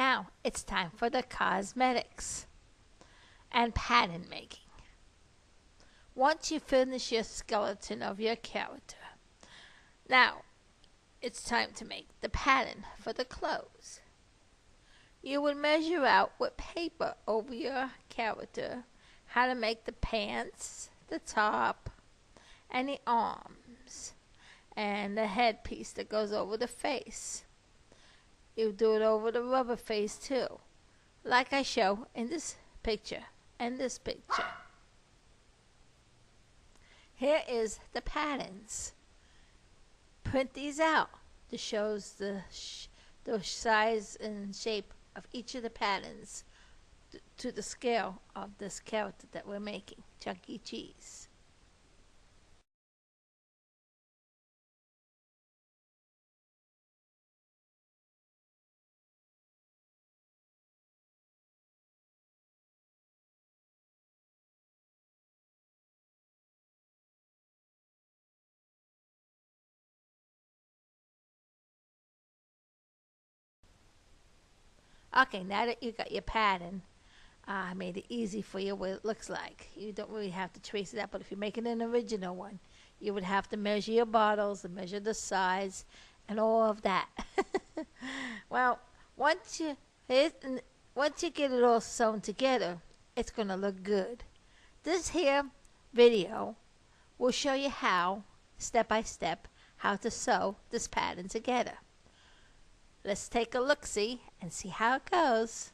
Now it's time for the cosmetics and pattern making. Once you finish your skeleton of your character, now it's time to make the pattern for the clothes. You would measure out with paper over your character how to make the pants, the top, and the arms, and the headpiece that goes over the face. You do it over the rubber face too, like I show in this picture and this picture. Here is the patterns. Print these out to show the size and shape of each of the patterns to the scale of this character that we're making, Chunky Cheese. Okay, now that you got your pattern, I made it easy for you what it looks like. You don't really have to trace it out, but if you're making an original one, you would have to measure your bottles and measure the size and all of that. Well, once you get it all sewn together, it's going to look good. This here video will show you how, step by step, how to sew this pattern together. Let's take a look-see and see how it goes.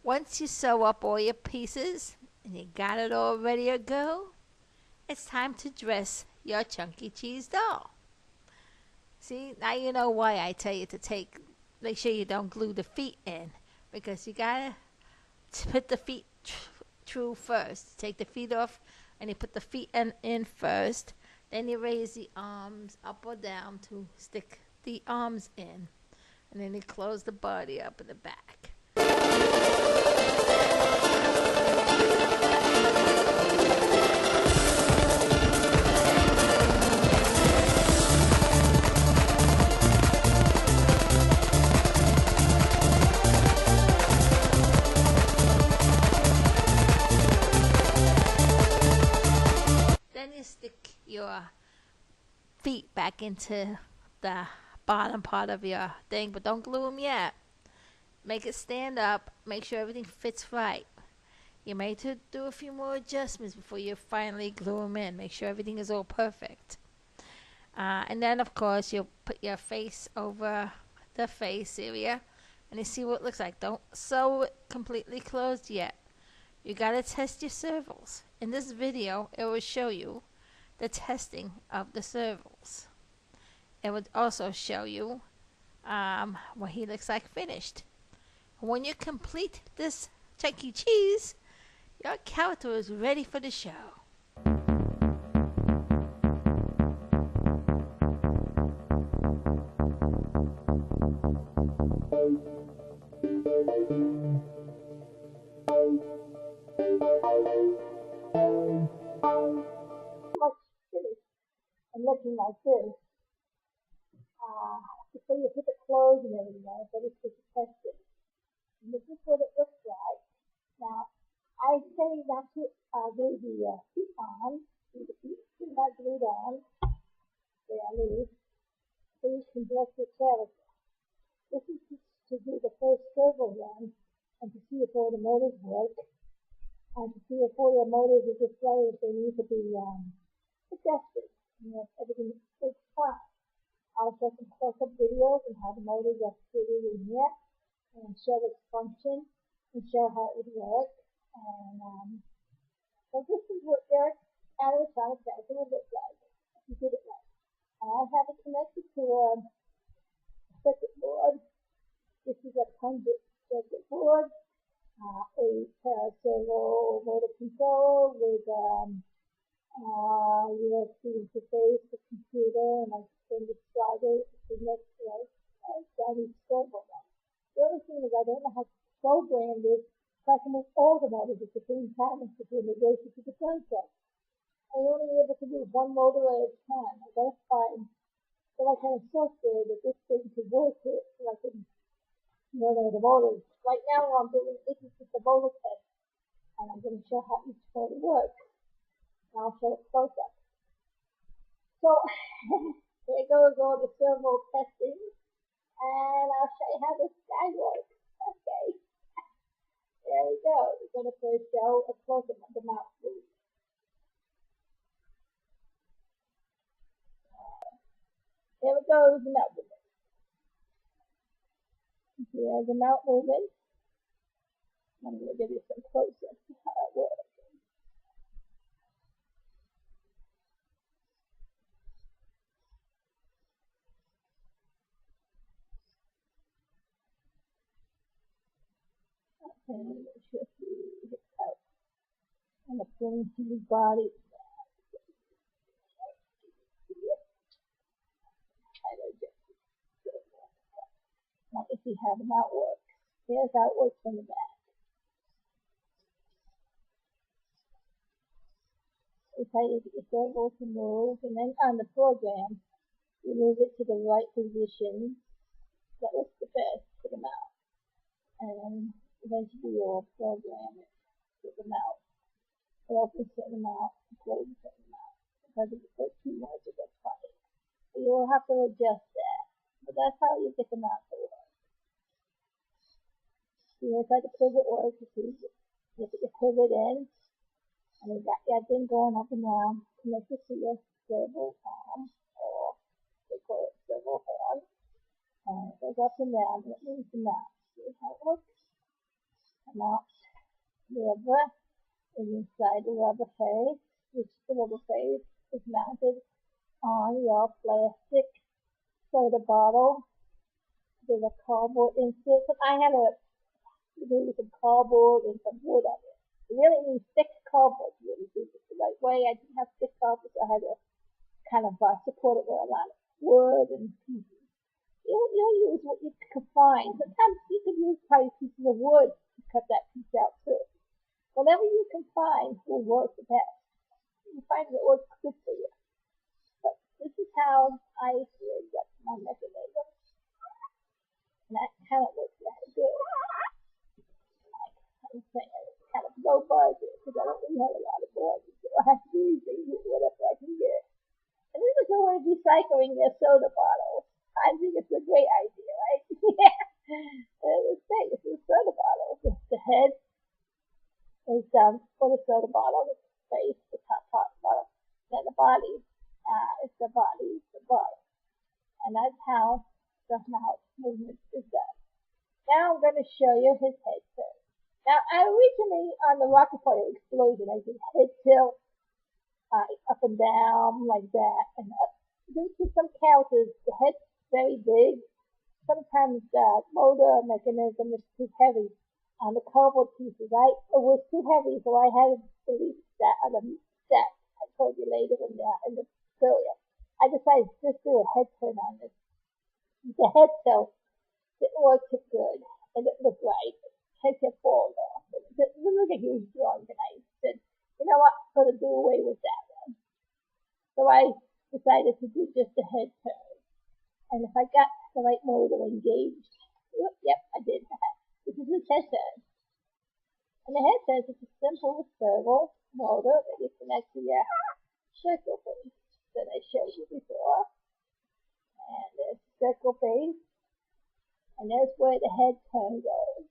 Once you sew up all your pieces and you got it all ready to go, it's time to dress your chunky cheese doll. See, now you know why I tell you to make sure you don't glue the feet in, because you gotta put the feet through first. Take the feet off and you put the feet in first. Then you raise the arms up or down to stick the arms in. And then you close the body up in the back. Then you stick your feet back into the bottom part of your thing, but don't glue them yet. Make it stand up. Make sure everything fits right. You may do a few more adjustments before you finally glue them in. Make sure everything is all perfect. And then, of course, you'll put your face over the face area, and you see what it looks like. Don't sew it completely closed yet. You gotta test your servos. In this video, it will show you the testing of the servos. It would also show you what he looks like finished. When you complete this Chuck E. Cheese, your character is ready for the show. And looking like this. Before you put the clothes and everything on it, but it's just tested. And this is what it looks like. Now, I say not to glue the feet on. The feet are not glued on. They are loose. So you can dress your character. This is to do the first servo run and to see if all the motors work. And to see if all your motors are just right, if they need to be adjusted. And if everything is fine. I'll show some close-up videos and how the motors are fitted in here and show its function and show how it would work. And so this is what your animatronic diaper would look like if you did it right. I have it connected to a circuit board. This is a 100 circuit board, a servo motor control with USB interface, the computer, and I can describe it to the next slide. Each servo one. The other thing is I don't know how to program this so I can move all the motors at the same time and put the integration to the contract. I'm only able to do one motor at a time. I gotta find the right kind of software that this thing can work with so I can monitor the motors. Right now I'm doing this is just a motor test, and I'm gonna show how each motor works. And I'll show it close up. So here goes all the servo testing, and I'll show you how this guy works. Okay, there we go. We're going to first show a close up of the mouth movement. Here we go with the mouth movement. Here's the mouth movement. I'm going to give you some close ups of how it works. And make sure you hit out and the pulling to the body. Now if you have them out work. Here's how it works from the back. It's how you get your servo to move, and then on the program, you move it to the right position. That looks the best for the mouth. And eventually you'll program it with the mouth. It opens to the mouth, and closes to the mouth. Because if you put too much, it gets funny. So you'll have to adjust that. But that's how you get the mouth to work. See, here's how the pivot works. You put your pivot in, and you got that thing going up and down. Connect it to your servo arm, or they call it servo horn. And it goes up and down, and it moves the mouth. See how it works? Now, the rubber is inside the rubber face, which the rubber face is mounted on your plastic soda bottle. There's a cardboard insert. I had to do some cardboard and some wood on it. You really need thick cardboard to really do this the right way. I didn't have thick cardboard, so I had to kind of support it with a lot of wood and pieces. You'll use what you can find. Sometimes you can use probably pieces of wood to cut that piece out too. Whatever you can find will work the best. You find that works good for you. But this is how I rigged up my mechanism. And that kind of looks really good. Like I'm saying, it's kind of low budget because I don't really have a lot of budget. So I have to do things with whatever I can get. And this is a way of recycling your soda bottles. I think it's a great idea, right? Yeah. Let's say this is soda bottles. The head is for the soda bottle, the face, the top part of the bottle. Then the body is the body, the bottle. And that's how the mouth movement is done. Now I'm going to show you his head tilt. Now, I originally, on the Rockefeller explosion, I did head tilt up and down like that. And due to some characters, the head's very big. Sometimes the motor mechanism is too heavy on the cardboard pieces. It was too heavy, so I had to delete that other step. I told you later in the earlier. I decided to just do a head turn on this. The head tilt didn't work too good, and it looked right. Take your balls off. It looked like he was drunk, and I said, you know what, I'm going to do away with that one. So I decided to do just a head turn. And if I got the right motor engaged, yep, I did that. This is a head turn. And the head turn is a simple servo motor that you connect to your circle base that I showed you before. And there's the circle base. And there's where the head turn goes.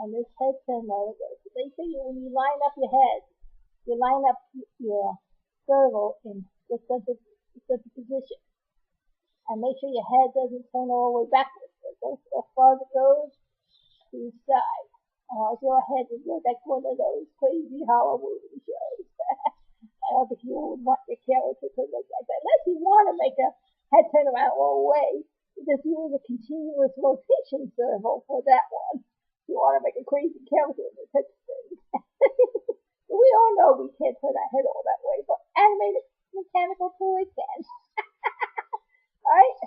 And this head turn motor goes. So they say when you line up your head, you line up your servo in the center position. And make sure your head doesn't turn all the way backwards. It goes as far as it goes to the side. Or your head would look like one of those crazy horror movie shows. I don't think you would want your character to look like that. Unless you want to make a head turn around all the way. Just use a continuous rotation servo for that one. You want to make a crazy character that such things. We all know we can't turn our head all that way, but animated mechanical toys can. Right?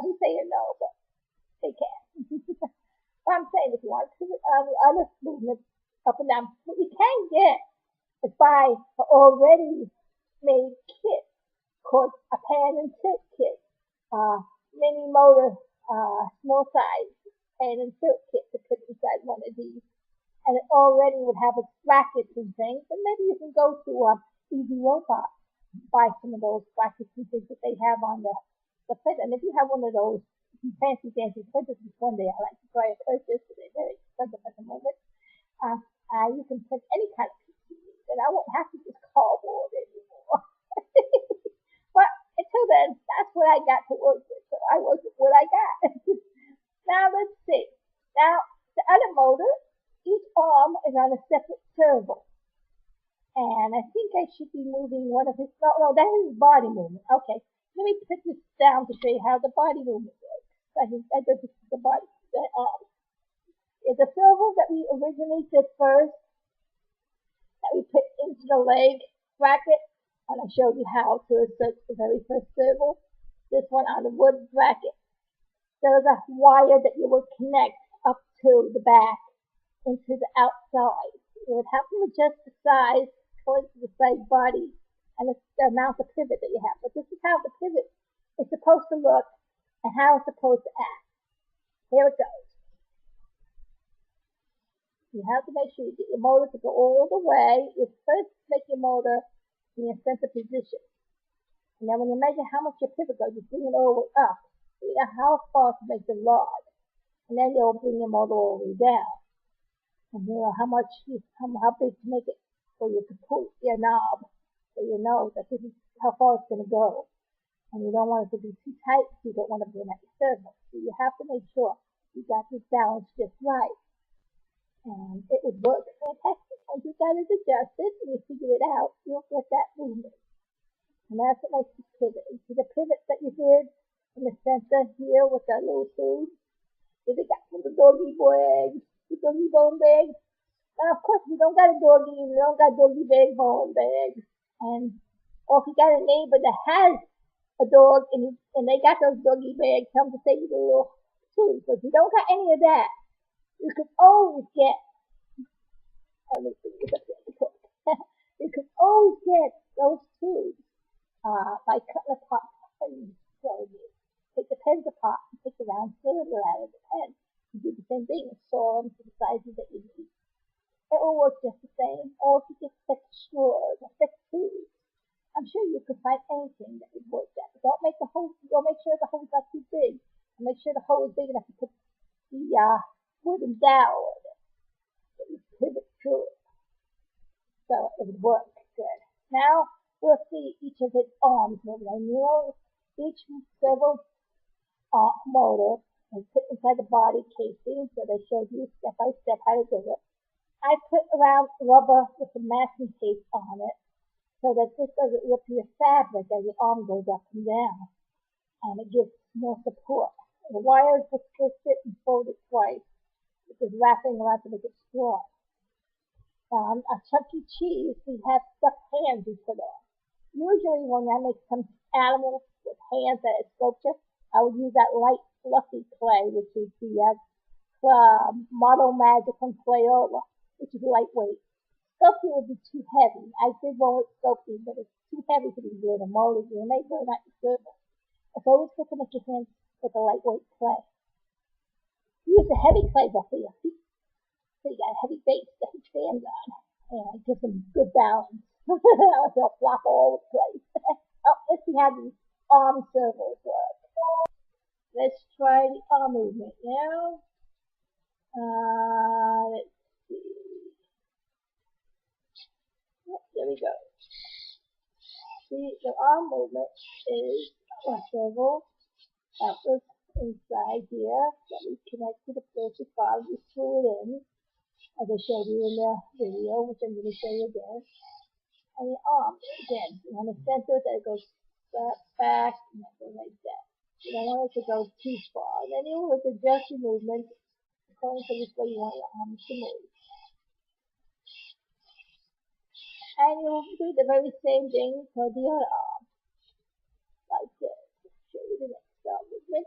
We say no, but they can. What I'm saying, if you want to pivot on the other movement up and down, what you can get is buy an already made kit called a pan and tilt kit. Mini motor, small size pan and tilt kit to put inside one of these. And it already would have its brackets and things. And maybe you can go to Easy Robot, buy some of those brackets and things that they have on the printer. And if you have one of those fancy printers, which one day I like to try to purchase, but they're very expensive at the moment, you can print any kind of PC. And I won't have to just cardboard anymore. But until then, that's what I got to work with. So I worked with what I got. Now let's see. Now the other motor, each arm is on a separate servo. And I think I should be moving one of his, no, that is his body movement. Okay. Let me put this down to show you how the body movement works. I think this is the body, the arm. It's a servo that we originally did first, that we put into the leg bracket. And I showed you how to insert the very first servo. This one on the wood bracket. There's a wire that you will connect up to the back into the outside. You would have to adjust the size towards the side body and the amount of pivot that you have. But this is how the pivot is supposed to look and how it's supposed to act. Here it goes. You have to make sure you get your motor to go all the way. You first make your motor in your center position. And then when you measure how much your pivot goes, you bring it all the way up. So you know how far to make the rod. And then you'll bring your motor all the way down. And you know how big to make it so you can pull your knob so you know that this is how far it's going to go. And you don't want it to be too tight because you don't want to burn out your servo. So you have to make sure you got this balance just right. and it would work fantastic. Once you got it adjusted and you figure it out, you'll get that movement. And that's what makes the pivot. You see the pivots that you did in the center here with that little tube? So they got from the doggy bag, the doggy bone bag. Now, of course, if you don't got a doggy, you don't got doggy bag, bone bag. And, or if you got a neighbor that has a dog and they got those doggy bags, tell them to save you the little tube. So if you don't got any of that, you can always get, let me see, you can always get those tubes by cutting apart pens. So you take the pens apart and take the round cylinder out of the pen. You do the same thing and saw them to the sizes that you need. It will work just the same. Or if you get thick straws or thick tubes, I'm sure you could find anything that would work that. But don't make sure the hole's not too big. And make sure the hole is big enough to put the wooden dowel in it. So you pivot through it. So it would work good. Now we'll see each of its arms moving. I know each servo motor is put inside the body casing, so they showed you step by step how to do it. I put around rubber with some masking tape on it so that this doesn't rip your fabric as your arm goes up and down, and it gives more support. The wires will twist it and fold it twice, which is wrapping around to make it strong. A Chuck E. Cheese, we have stuffed hands we put on. Usually when I make some animals with hands that is sculpture, I would use that light fluffy clay, which is the Model Magic from Crayola, which is lightweight. Sculpting would be too heavy. I did one with sculpting, but it's too heavy to be good. A mold you make very not good. It's always good to make your hands with a lightweight clay. Use the heavy clay for your feet, so you got a heavy base that you stand on, and it gives them good balance. They'll flop all over the place. Let's see how these arm servos work. Let's try the arm movement now. Let's see. There we go. See, the arm movement is a servo that was inside here that we connect to the first bottom. We screw it in, as I showed you in the video, which I'm going to show you again. And the arm, again, you want to center that it goes back and then like that. You don't want it to go too far. And then you will adjust your movement according to which way you want your arms to move. And you'll do the very same thing for the other arm. Like this. Show you the next arm movement.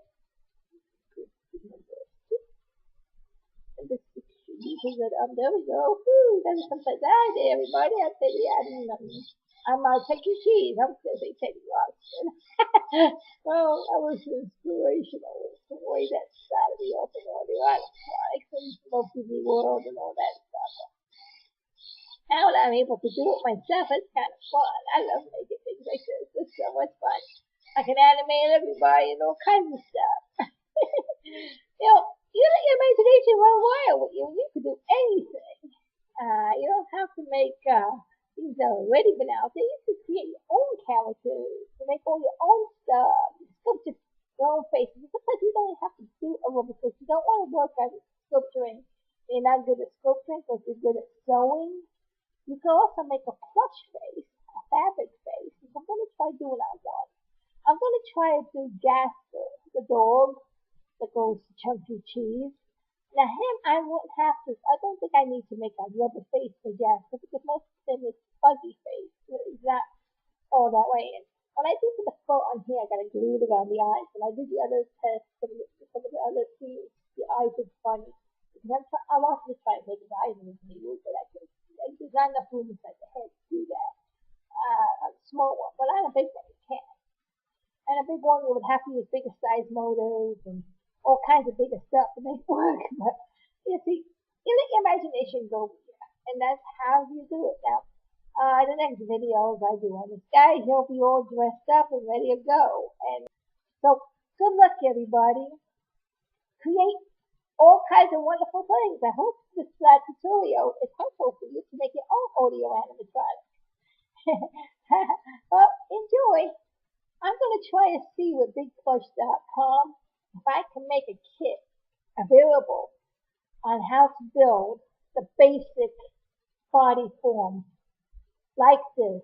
And this uses it up. There we go. Woo, that's something like that. Hey, everybody. I tell you, I'm Chuck E. Cheese. I'm going to say Teddy Watson. Well, that was inspirational. The way that started me off and all the animatronics and Smoke Disney World and all that stuff. Now that I'm able to do it myself, it's kind of fun. I love making things like this. It's so much fun. I can animate everybody and all kinds of stuff. You let your imagination run wild with you. You can do anything. You don't have to make things already been out there. You can create your own characters. You make all your own stuff. You sculpture your own faces. Sometimes you don't have to do a rubber face. You don't want to work at sculpturing. You're not good at sculpturing, but you're good at sewing. You can also make a plush face, a fabric face. So I'm going to try doing that one. I'm going to try to do Jasper, the dog that goes to Chuck E. Cheese. Now him, I wouldn't have to, I don't think I need to make a rubber face for Jasper because most of them is fuzzy face. It's not all that way. And when I do for the fur on here, I got to glue it around the eyes. When I do the other test, some of the other scenes, the eyes are funny. Because I wanted to try to make his eyes in his new, but there's not enough room inside the head to do that. A small one, but on a big one you can. And a big one you would have to use bigger size motors and all kinds of bigger stuff to make it work. But you see, you let your imagination go with you, and that's how you do it. Now, the next videos I do on this guy, he'll be all dressed up and ready to go. And so, good luck, everybody. Create all kinds of wonderful things. I hope this tutorial is helpful for you to make your own audio animatronic. Well, enjoy. I'm going to try to see with BigPlush.com if I can make a kit available on how to build the basic body form like this,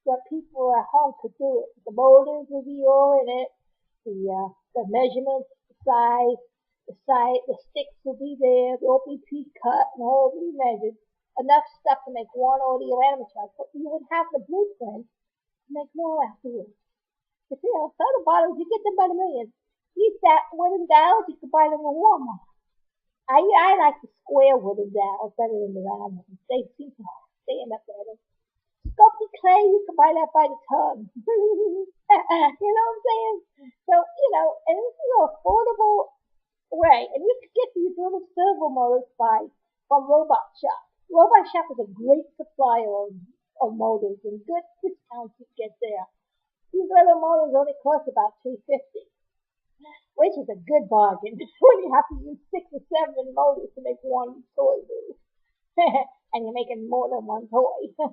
that people at home could do it. The motors will be all in it. The measurements, the sticks will be there. They'll be pre-cut and all be measured. Enough stuff to make one audio animatronic, but you would have the blueprint to make more afterwards. But soda bottles, you get them by the millions. These wooden dolls, you can buy them in Walmart. I like the square wooden dolls better than the round ones. They seem to stand up better. Sculpted clay, you can buy that by the ton. You know what I'm saying? So, and this is an affordable way. And you can get these little servo motors from Robot Shop. Robot Shop is a great supplier of motors and good discounts you get there. These little motors only cost about $3.50, which is a good bargain when you have to use 6 or 7 motors to make one toy move. And you're making more than one toy. So,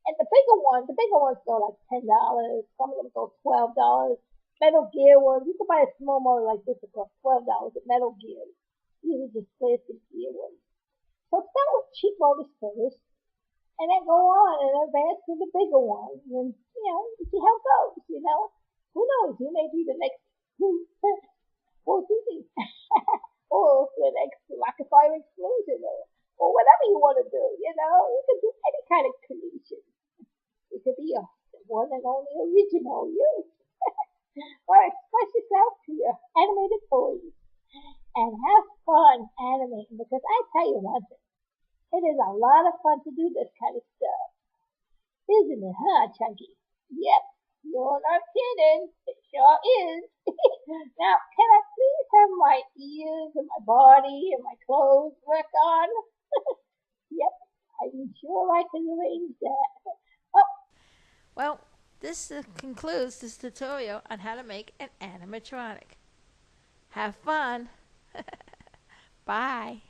and the bigger ones go like $10. Some of them go $12. Metal Gear ones, you can buy a small motor like this that costs $12 at Metal Gear. These are just plastic gear ones. So start with cheap motors first, and then go on and advance to the bigger ones, and see how it goes. Who knows? You may be the next Walt Disney, or the next rocket fire explosion, or whatever you want to do. You can do any kind of creation. It could be the one and only original you. Or express yourself to your animated toys and have fun animating, because I tell you one thing, it is a lot of fun to do this kind of stuff. Isn't it, huh, Chunky? Yep, you're not kidding. It sure is. Now, can I please have my ears and my body and my clothes work on? Yep, I'm sure I can arrange that. Oh, Well, this concludes this tutorial on how to make an animatronic. Have fun. Bye.